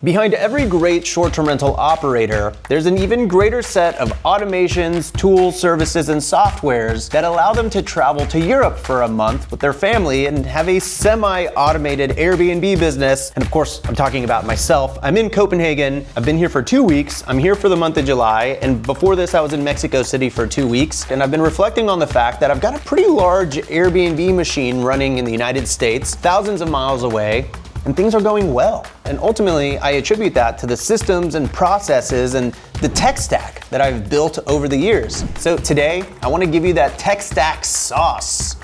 Behind every great short-term rental operator, there's an even greater set of automations, tools, services, and softwares that allow them to travel to Europe for a month with their family and have a semi-automated Airbnb business. And of course, I'm talking about myself. I'm in Copenhagen. I've been here for 2 weeks. I'm here for the month of July. And before this, I was in Mexico City for 2 weeks. And I've been reflecting on the fact that I've got a pretty large Airbnb machine running in the United States, thousands of miles away, and things are going well. And ultimately, I attribute that to the systems and processes and the tech stack that I've built over the years. So today, I want to give you that tech stack sauce.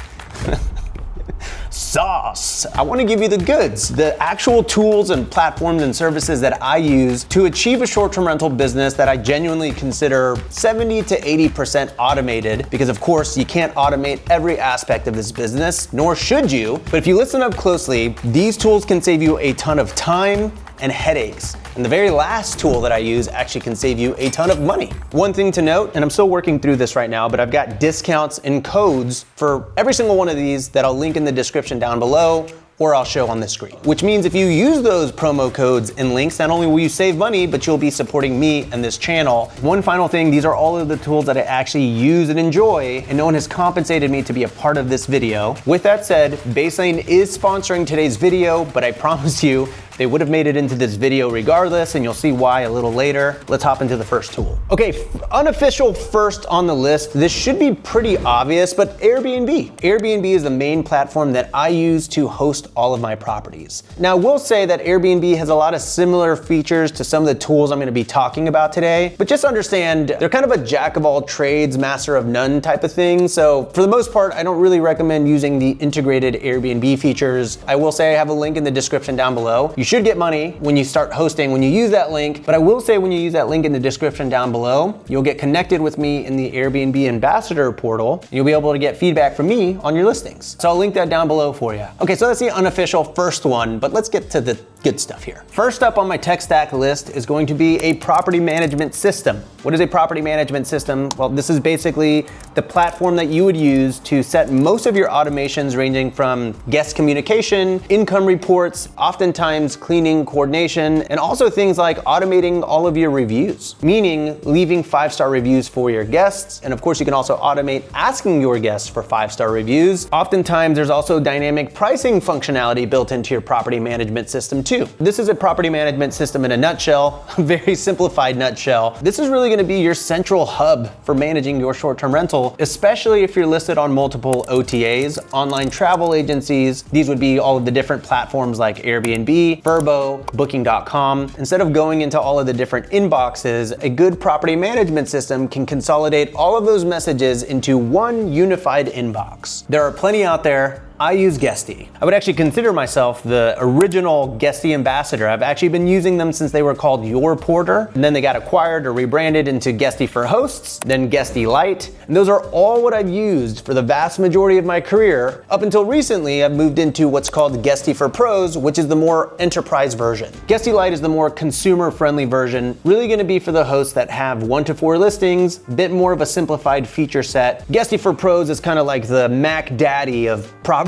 I want to give you the goods, the actual tools and platforms and services that I use to achieve a short-term rental business that I genuinely consider 70 to 80% automated, because of course you can't automate every aspect of this business, nor should you. But if you listen up closely, these tools can save you a ton of time and headaches. And the very last tool that I use actually can save you a ton of money. One thing to note, and I'm still working through this right now, but I've got discounts and codes for every single one of these that I'll link in the description down below, or I'll show on the screen. Which means if you use those promo codes and links, not only will you save money, but you'll be supporting me and this channel. One final thing, these are all of the tools that I actually use and enjoy, and no one has compensated me to be a part of this video. With that said, Baselane is sponsoring today's video, but I promise you, they would have made it into this video regardless, and you'll see why a little later. Let's hop into the first tool. Okay, unofficial first on the list. This should be pretty obvious, but Airbnb. Airbnb is the main platform that I use to host all of my properties. Now, I will say that Airbnb has a lot of similar features to some of the tools I'm gonna be talking about today, but just understand they're kind of a jack of all trades, master of none type of thing. So for the most part, I don't really recommend using the integrated Airbnb features. I will say I have a link in the description down below. You should get money when you start hosting, when you use that link, but I will say when you use that link in the description down below, you'll get connected with me in the Airbnb ambassador portal, and you'll be able to get feedback from me on your listings. So I'll link that down below for you. Okay, so that's the unofficial first one, but let's get to the good stuff here. First up on my tech stack list is going to be a property management system. What is a property management system? Well, this is basically the platform that you would use to set most of your automations, ranging from guest communication, income reports, oftentimes cleaning, coordination, and also things like automating all of your reviews, meaning leaving 5-star reviews for your guests. And of course, you can also automate asking your guests for 5-star reviews. Oftentimes, there's also dynamic pricing functionality built into your property management system too. This is a property management system in a nutshell, a very simplified nutshell. This is really gonna be your central hub for managing your short-term rental, especially if you're listed on multiple OTAs, online travel agencies. These would be all of the different platforms like Airbnb, Vrbo, Booking.com. Instead of going into all of the different inboxes, a good property management system can consolidate all of those messages into one unified inbox. There are plenty out there. I use Guesty. I would actually consider myself the original Guesty ambassador. I've actually been using them since they were called Your Porter, and then they got acquired or rebranded into Guesty for Hosts, then Guesty Lite. And those are all what I've used for the vast majority of my career. Up until recently, I've moved into what's called Guesty for Pros, which is the more enterprise version. Guesty Lite is the more consumer-friendly version, really gonna be for the hosts that have 1 to 4 listings, a bit more of a simplified feature set. Guesty for Pros is kind of like the Mac Daddy of property.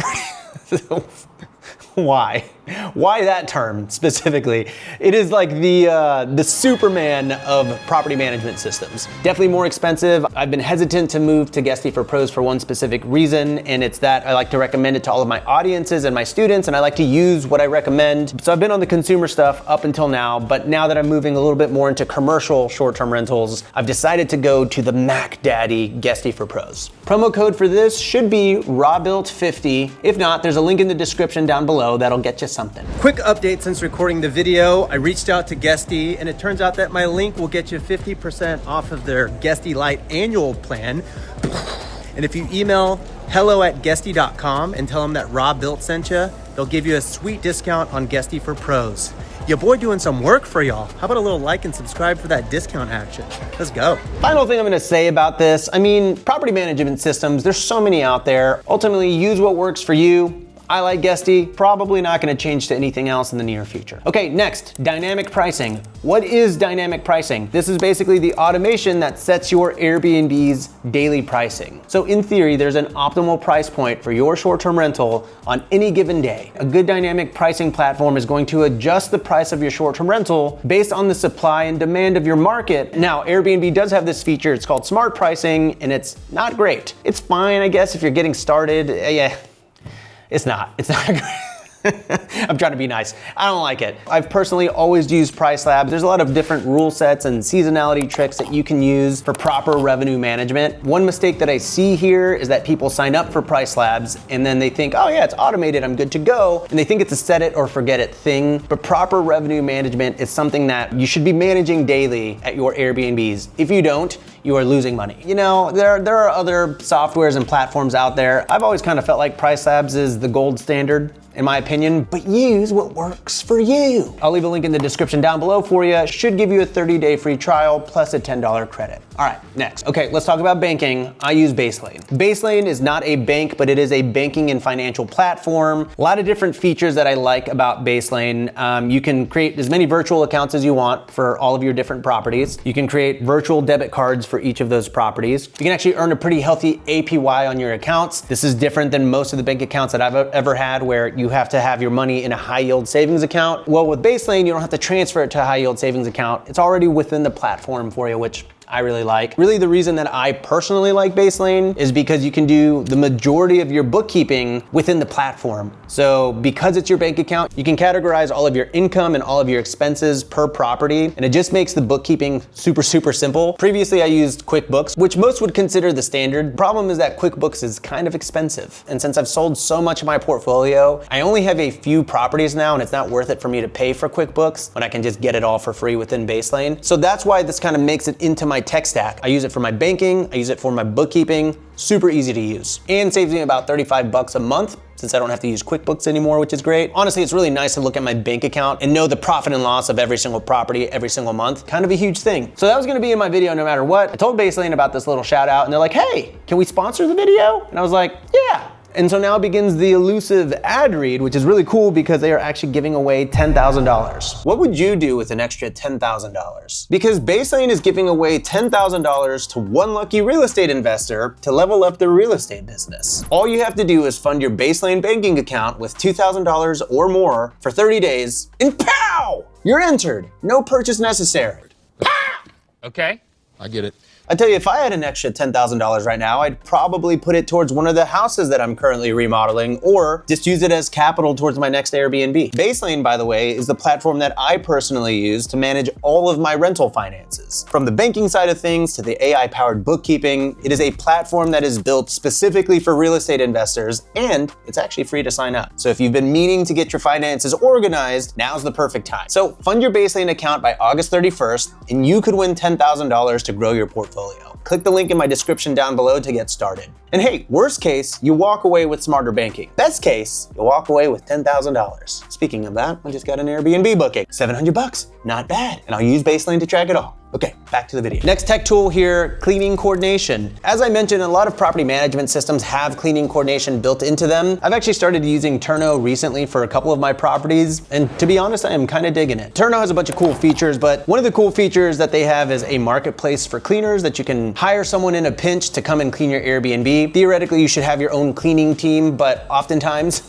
Why? Why that term specifically? It is like the Superman of property management systems. Definitely more expensive. I've been hesitant to move to Guesty for Pros for one specific reason, and it's that I like to recommend it to all of my audiences and my students, and I like to use what I recommend. So I've been on the consumer stuff up until now, but now that I'm moving a little bit more into commercial short-term rentals, I've decided to go to the Mac Daddy Guesty for Pros. Promo code for this should be Robuilt50. If not, there's a link in the description down below that'll get you something. Quick update since recording the video. I reached out to Guesty, and it turns out that my link will get you 50% off of their Guesty Lite annual plan. And if you email hello@guesty.com and tell them that Robuilt sent you, they'll give you a sweet discount on Guesty for Pros. Your boy doing some work for y'all. How about a little like and subscribe for that discount action? Let's go. Final thing I'm gonna say about this, I mean, property management systems, there's so many out there. Ultimately, use what works for you. I like Guesty, probably not gonna change to anything else in the near future. Okay, next, dynamic pricing. What is dynamic pricing? This is basically the automation that sets your Airbnb's daily pricing. So in theory, there's an optimal price point for your short-term rental on any given day. A good dynamic pricing platform is going to adjust the price of your short-term rental based on the supply and demand of your market. Now, Airbnb does have this feature, it's called smart pricing, and it's not great. It's fine, I guess, if you're getting started. Yeah, it's not great. I'm trying to be nice. I don't like it. I've personally always used Pricelabs. There's a lot of different rule sets and seasonality tricks that you can use for proper revenue management. One mistake that I see here is that people sign up for Pricelabs and then they think, oh yeah, it's automated, I'm good to go. And they think it's a set it or forget it thing. But proper revenue management is something that you should be managing daily at your Airbnbs. If you don't, you are losing money. You know, there are other softwares and platforms out there. I've always kind of felt like Pricelabs is the gold standard, in my opinion, but use what works for you. I'll leave a link in the description down below for you. Should give you a 30-day free trial plus a $10 credit. All right, next. Okay, let's talk about banking. I use Baselane. Baselane is not a bank, but it is a banking and financial platform. A lot of different features that I like about Baselane. You can create as many virtual accounts as you want for all of your different properties. You can create virtual debit cards for each of those properties. You can actually earn a pretty healthy APY on your accounts. This is different than most of the bank accounts that I've ever had, where you have to have your money in a high yield savings account. Well, with Baselane, you don't have to transfer it to a high yield savings account. It's already within the platform for you, which I really like. Really, the reason that I personally like Baselane is because you can do the majority of your bookkeeping within the platform. So because it's your bank account, you can categorize all of your income and all of your expenses per property, and it just makes the bookkeeping super, super simple. Previously, I used QuickBooks, which most would consider the standard. Problem is that QuickBooks is kind of expensive. And since I've sold so much of my portfolio, I only have a few properties now, and it's not worth it for me to pay for QuickBooks when I can just get it all for free within Baselane. So that's why this kind of makes it into my tech stack. I use it for my banking, I use it for my bookkeeping, super easy to use, and saves me about 35 bucks a month since I don't have to use QuickBooks anymore, which is great. Honestly, it's really nice to look at my bank account and know the profit and loss of every single property every single month. Kind of a huge thing. So that was gonna be in my video no matter what. I told Baselane about this little shout out and they're like, hey, can we sponsor the video? And I was like, yeah. And so now begins the elusive ad read, which is really cool because they are actually giving away $10,000. What would you do with an extra $10,000? Because Baselane is giving away $10,000 to one lucky real estate investor to level up their real estate business. All you have to do is fund your Baselane banking account with $2,000 or more for 30 days, and pow! You're entered. No purchase necessary. Okay, I get it. I tell you, if I had an extra $10,000 right now, I'd probably put it towards one of the houses that I'm currently remodeling, or just use it as capital towards my next Airbnb. Baselane, by the way, is the platform that I personally use to manage all of my rental finances. From the banking side of things to the AI-powered bookkeeping, it is a platform that is built specifically for real estate investors, and it's actually free to sign up. So if you've been meaning to get your finances organized, now's the perfect time. So fund your Baselane account by August 31st, and you could win $10,000 to grow your portfolio. Click the link in my description down below to get started. And hey, worst case, you walk away with smarter banking. Best case, you walk away with $10,000. Speaking of that, I just got an Airbnb booking. 700 bucks, not bad. And I'll use Baselane to track it all. Okay, back to the video. Next tech tool here, cleaning coordination. As I mentioned, a lot of property management systems have cleaning coordination built into them. I've actually started using Turno recently for a couple of my properties, and to be honest, I am kind of digging it. Turno has a bunch of cool features, but one of the cool features that they have is a marketplace for cleaners that you can hire someone in a pinch to come and clean your Airbnb. Theoretically, you should have your own cleaning team, but oftentimes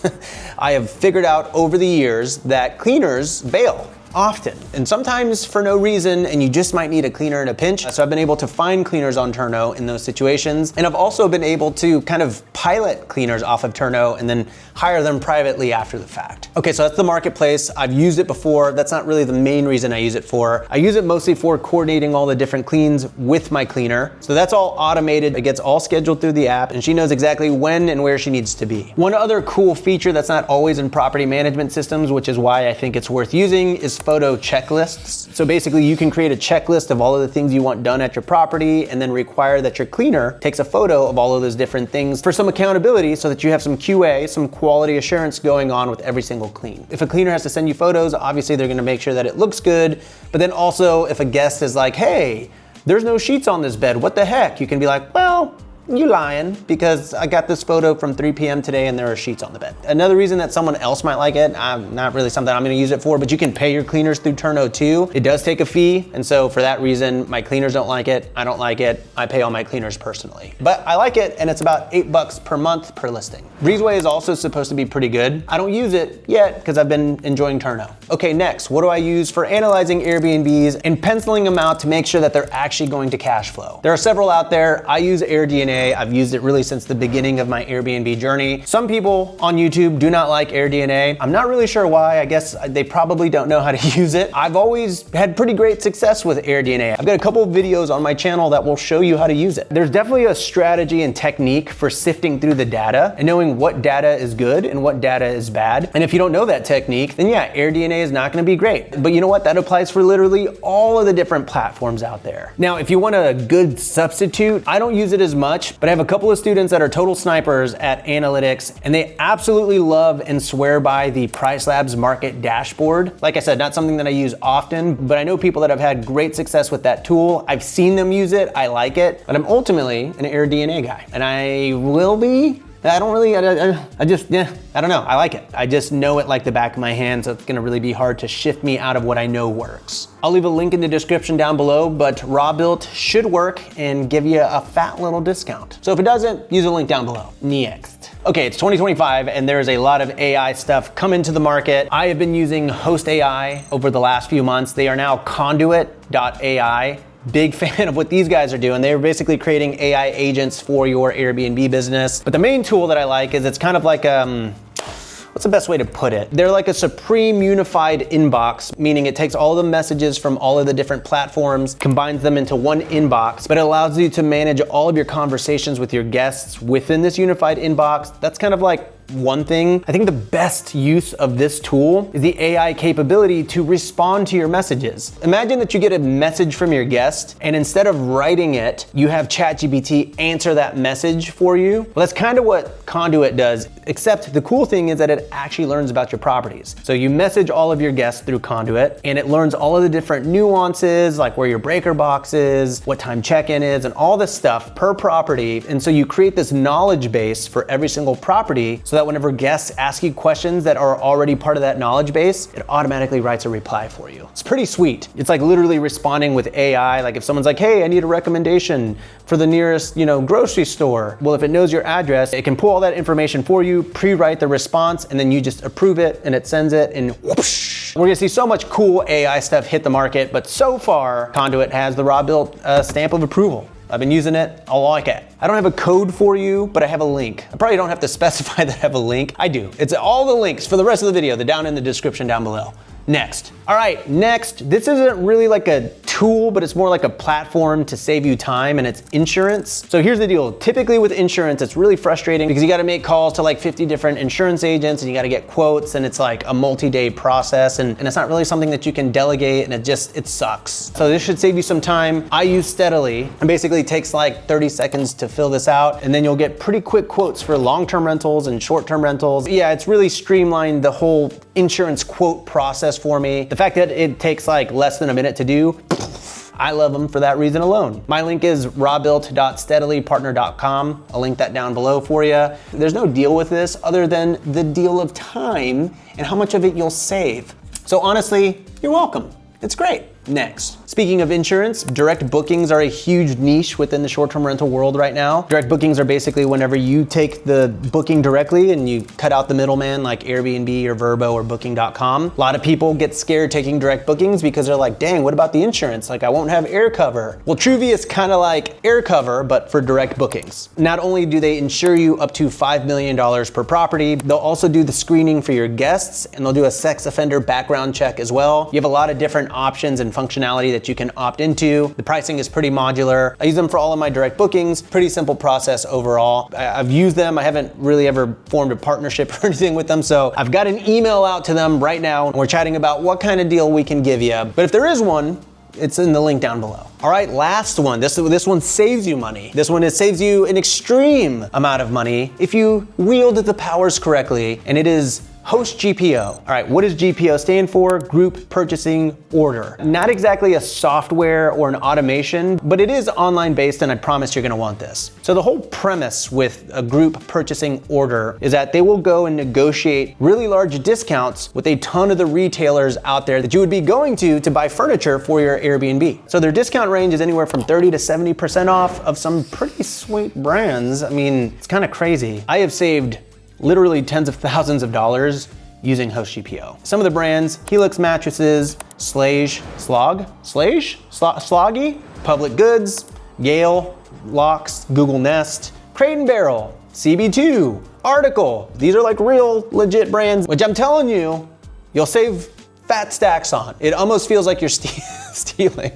I have figured out over the years that cleaners bail. Often, and sometimes for no reason, and you just might need a cleaner in a pinch. So I've been able to find cleaners on Turno in those situations, and I've also been able to kind of pilot cleaners off of Turno and then hire them privately after the fact. Okay, so that's the marketplace. I've used it before. That's not really the main reason I use it for. I use it mostly for coordinating all the different cleans with my cleaner. So that's all automated. It gets all scheduled through the app, and she knows exactly when and where she needs to be. One other cool feature that's not always in property management systems, which is why I think it's worth using, is photo checklists. So basically you can create a checklist of all of the things you want done at your property and then require that your cleaner takes a photo of all of those different things for some accountability so that you have some QA, some quality assurance going on with every single clean. If a cleaner has to send you photos, obviously they're gonna make sure that it looks good, but then also if a guest is like, hey, there's no sheets on this bed, what the heck? You can be like, well, you lying, because I got this photo from 3 p.m. today and there are sheets on the bed. Another reason that someone else might like it, not really something I'm gonna use it for, but you can pay your cleaners through Turno too. It does take a fee, and so for that reason, my cleaners don't like it, I don't like it, I pay all my cleaners personally. But I like it, and it's about $8 per month per listing. Breezeway is also supposed to be pretty good. I don't use it yet, because I've been enjoying Turno. Okay, next, what do I use for analyzing Airbnbs and penciling them out to make sure that they're actually going to cash flow? There are several out there. I use AirDNA. I've used it really since the beginning of my Airbnb journey. Some people on YouTube do not like AirDNA. I'm not really sure why. I guess they probably don't know how to use it. I've always had pretty great success with AirDNA. I've got a couple of videos on my channel that will show you how to use it. There's definitely a strategy and technique for sifting through the data and knowing what data is good and what data is bad. And if you don't know that technique, then yeah, AirDNA is not gonna be great. But you know what? That applies for literally all of the different platforms out there. Now, if you want a good substitute, I don't use it as much, but I have a couple of students that are total snipers at analytics, and they absolutely love and swear by the Pricelabs market dashboard. Like I said, not something that I use often, but I know people that have had great success with that tool. I've seen them use it, I like it, but I'm ultimately an AirDNA guy, and I will be. I don't really, I don't know, I like it. I just know it like the back of my hand, so it's gonna really be hard to shift me out of what I know works. I'll leave a link in the description down below, but Robuilt should work and give you a fat little discount. So if it doesn't, use the link down below. Next. Okay, it's 2025 and there's a lot of AI stuff coming to the market. I have been using HostGPO over the last few months. They are now Conduit.AI. Big fan of what these guys are doing. They're basically creating AI agents for your Airbnb business. But the main tool that I like is it's kind of like, what's the best way to put it? They're like a supreme unified inbox, meaning it takes all the messages from all of the different platforms, combines them into one inbox, but it allows you to manage all of your conversations with your guests within this unified inbox. That's kind of like one thing. I think the best use of this tool is the AI capability to respond to your messages. Imagine that you get a message from your guest, and instead of writing it, you have ChatGPT answer that message for you. Well, that's kind of what Conduit does, except the cool thing is that it actually learns about your properties. So you message all of your guests through Conduit, and it learns all of the different nuances, like where your breaker box is, what time check-in is, and all this stuff per property. And so you create this knowledge base for every single property, so that whenever guests ask you questions that are already part of that knowledge base, it automatically writes a reply for you. It's pretty sweet. It's like literally responding with AI. Like if someone's like, hey, I need a recommendation for the nearest, grocery store. Well, if it knows your address, it can pull all that information for you, pre-write the response, and then you just approve it and it sends it, and whoosh. We're gonna see so much cool AI stuff hit the market, but so far, Conduit has the Robuilt stamp of approval. I've been using it, I like it. I don't have a code for you, but I have a link. I probably don't have to specify that I have a link. I do. It's all the links for the rest of the video. They're down in the description down below. Next. All right, next. This isn't really like a tool, but it's more like a platform to save you time, and it's insurance. So here's the deal. Typically with insurance, it's really frustrating because you gotta make calls to like 50 different insurance agents, and you gotta get quotes, and it's like a multi-day process, and it's not really something that you can delegate, and it sucks. So this should save you some time. I use Steadily. It basically takes like 30 seconds to fill this out, and then you'll get pretty quick quotes for long-term rentals and short-term rentals. Yeah, it's really streamlined the whole insurance quote process for me. The fact that it takes like less than a minute to do, I love them for that reason alone. My link is robuilt.steadilypartner.com. I'll link that down below for you. There's no deal with this other than the deal of time and how much of it you'll save. So honestly, you're welcome. It's great. Next. Speaking of insurance, direct bookings are a huge niche within the short-term rental world right now. Direct bookings are basically whenever you take the booking directly and you cut out the middleman like Airbnb or Vrbo or Booking.com. A lot of people get scared taking direct bookings because they're like, dang, what about the insurance? Like I won't have air cover. Well, Truvi is kind of like air cover, but for direct bookings. Not only do they insure you up to $5 million per property, they'll also do the screening for your guests, and they'll do a sex offender background check as well. You have a lot of different options and functionality that you can opt into. The pricing is pretty modular. I use them for all of my direct bookings. Pretty simple process overall. I've used them. I haven't really ever formed a partnership or anything with them. So I've got an email out to them right now, and we're chatting about what kind of deal we can give you. But if there is one, it's in the link down below. All right, last one. This one saves you money. This one, it saves you an extreme amount of money if you wield the powers correctly, and it is HostGPO. All right, what does GPO stand for? Group Purchasing Order. Not exactly a software or an automation, but it is online based, and I promise you're gonna want this. So the whole premise with a group purchasing order is that they will go and negotiate really large discounts with a ton of the retailers out there that you would be going to buy furniture for your Airbnb. So their discount range is anywhere from 30 to 70% off of some pretty sweet brands. I mean, it's kind of crazy. I have saved literally tens of thousands of dollars using HostGPO. Some of the brands: Helix Mattresses, Slage, Sloggy, Public Goods, Gale, Locks, Google Nest, Crate & Barrel, CB2, Article. These are like real legit brands, which I'm telling you, you'll save fat stacks on. It almost feels like you're stealing.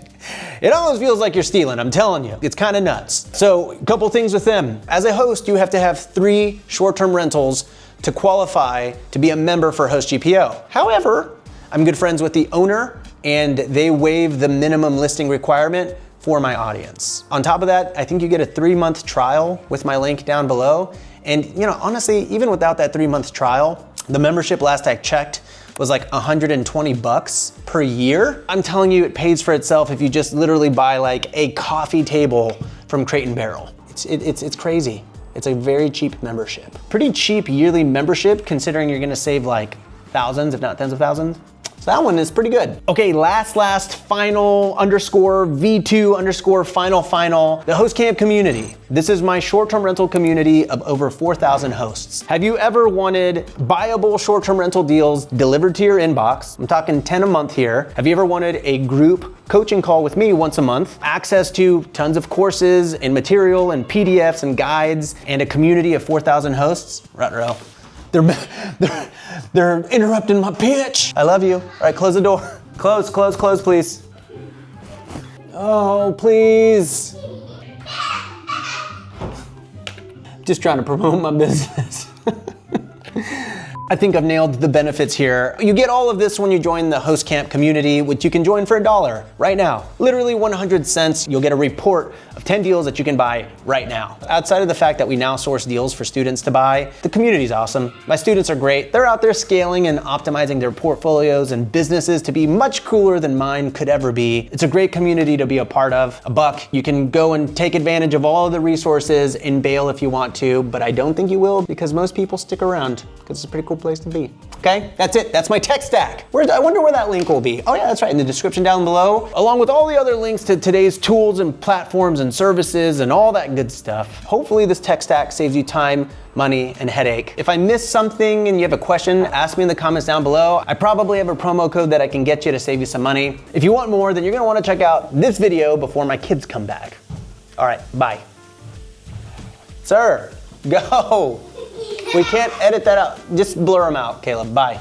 It almost feels like you're stealing, I'm telling you. It's kind of nuts. So a couple things with them. As a host, you have to have 3 short-term rentals to qualify to be a member for HostGPO. However, I'm good friends with the owner, and they waive the minimum listing requirement for my audience. On top of that, I think you get a 3-month trial with my link down below. And you know, honestly, even without that 3-month trial, the membership, last I checked, was like $120 per year. I'm telling you, it pays for itself if you just literally buy like a coffee table from Crate & Barrel. It's crazy. It's a very cheap membership. Pretty cheap yearly membership considering you're gonna save like thousands, if not tens of thousands. So that one is pretty good. Okay, last, final, _ V2 _ final, the Host Camp community. This is my short-term rental community of over 4,000 hosts. Have you ever wanted buyable short-term rental deals delivered to your inbox? I'm talking 10 a month here. Have you ever wanted a group coaching call with me once a month, access to tons of courses and material and PDFs and guides, and a community of 4,000 hosts? Ruh-roh. They're interrupting my pitch. I love you. All right, close the door. Close, please. Oh, please. Just trying to promote my business. I think I've nailed the benefits here. You get all of this when you join the Host Camp community, which you can join for $1 right now. Literally 100 cents, you'll get a report of 10 deals that you can buy right now. Outside of the fact that we now source deals for students to buy, the community's awesome. My students are great. They're out there scaling and optimizing their portfolios and businesses to be much cooler than mine could ever be. It's a great community to be a part of. $1, you can go and take advantage of all of the resources and bail if you want to, but I don't think you will because most people stick around because it's a pretty cool place to be. Okay, that's it. That's my tech stack. I wonder where that link will be. Oh yeah, that's right, in the description down below, along with all the other links to today's tools and platforms and services and all that good stuff. Hopefully this tech stack saves you time, money, and headache. If I missed something and you have a question, ask me in the comments down below. I probably have a promo code that I can get you to save you some money. If you want more, then you're gonna wanna check out this video before my kids come back. All right, bye. Sir, go. We can't edit that out. Just blur them out, Caleb. Bye.